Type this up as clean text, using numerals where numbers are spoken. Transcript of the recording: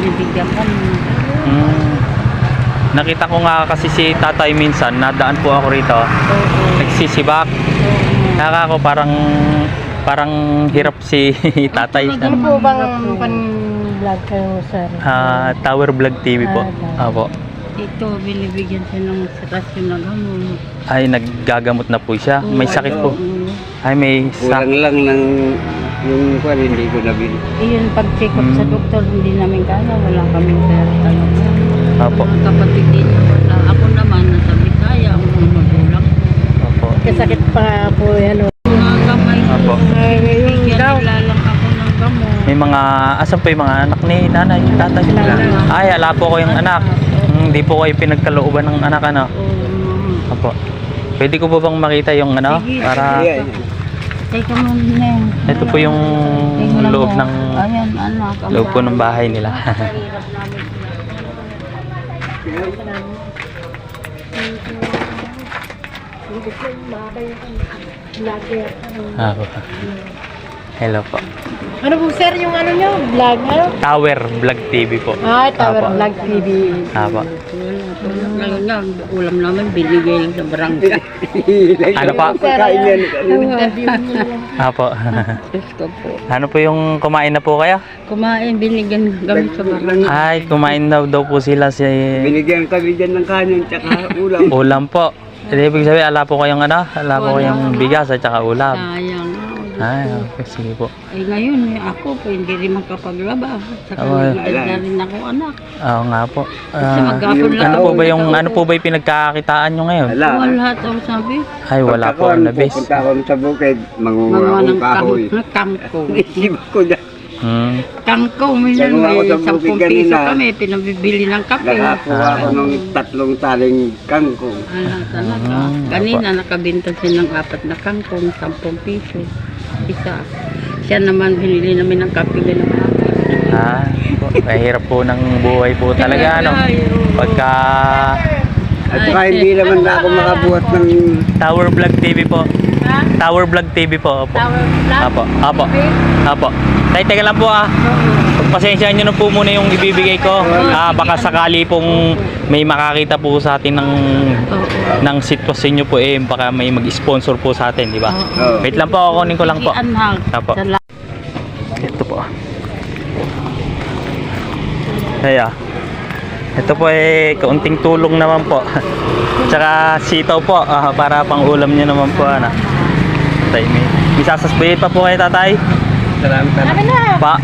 binibigyan ka naman. Nakita ko nga kasi si tatay minsan, nadaan po ako rito. Nagsisibak. Kaka ko parang hirap si tatay. Ano po bang pan-vlog kayo, sir? Tower Vlog TV po. Apo. Ito, binibigyan siya ng rasyon na gamot. Ay, naggagamot na po siya. May sakit po. Ay, may Kulang lang ng yung kwan, hindi ko nabili. Iyon, pag-check up sa doktor, hindi namin kaya. Wala kaming pera talaga. Apo. Mga kapatid din, wala. Ako naman, nasabi kaya, ang mga magulang. Apo. Kasakit pa po yan. Mga kamay ko. Apo. Bigyan nila lang ako ng gamot. May mga, asan po yung mga anak ni nanay, tatay? Ay, ala po ko yung anak. Hindi po kayo pinagkalooban ng anak, ano? Apo. Pwede ko po bang makita yung ano? Sige. Para Teka mo na. ito po yung loob ng Ayan, anak. loob po ng bahay nila. Apo. Hello po. Ano po sir yung ano nyo? Vlog ano? Tower Vlog TV po. Tower Apo. Vlog TV. Apo. Ngayon nga, ulam namin binigay lang sa barangay. Ano pa? Pagkain yan. Apo. Diyos ko po. Ano po yung kumain na po kayo? Kumain, binigyan kami sa barangay. Ay, kumain daw po sila si Binigyan kami dyan ng kanin tsaka ulam. ulam po. Ibig sabihin, ala po kayong ano? Ala po kayong bigas at saka ulam. Sayang. Ay, okay, sige po. Ay ngayon, ako po hindi rin makapaglaba. Saka Oh, nag-edad na rin ako anak. Oo nga po. Kasi maghapon lang Ano ako po ba yung nakauwi. pinagkakakitaan nyo ngayon? Wala. Wala daw sabi. Ay, wala po ang nabis. Pupunta ako sa bukid, mangunga Mga akong ng kahoy. kangkong. Isip ko dyan. Kangkong, minsan Nagawa ko may sa 10 bukid piso kanina. kami, pinabibili ng kape. Nakakuha ako ng 3 taling kangkong. Ala talaga. Kanina nakabenta siya ng 4 na kangkong, 10 piso. Isa. Siya naman binili namin ng kape na naman. Mahirap po ng buhay po talaga, ano? Pagka At saka hindi naman na ako makabuhat ng Tower Vlog TV po. Tower Vlog TV po. Opo. Apo. Apo. Apo. Teka lang po Pagpasensyaan nyo na po muna yung ibibigay ko. Baka sakali pong may makakita po sa atin ng sitwasyon nyo po baka may mag-sponsor po sa atin, di ba? Wait lang po, kunin ko lang po. Apo. Ito po. Kaya ito po kaunting tulong naman po. Tsaka sitaw po para pang ulam nyo naman po. Tay, may sasasbayit pa po kayo, tatay? salamat. Pa.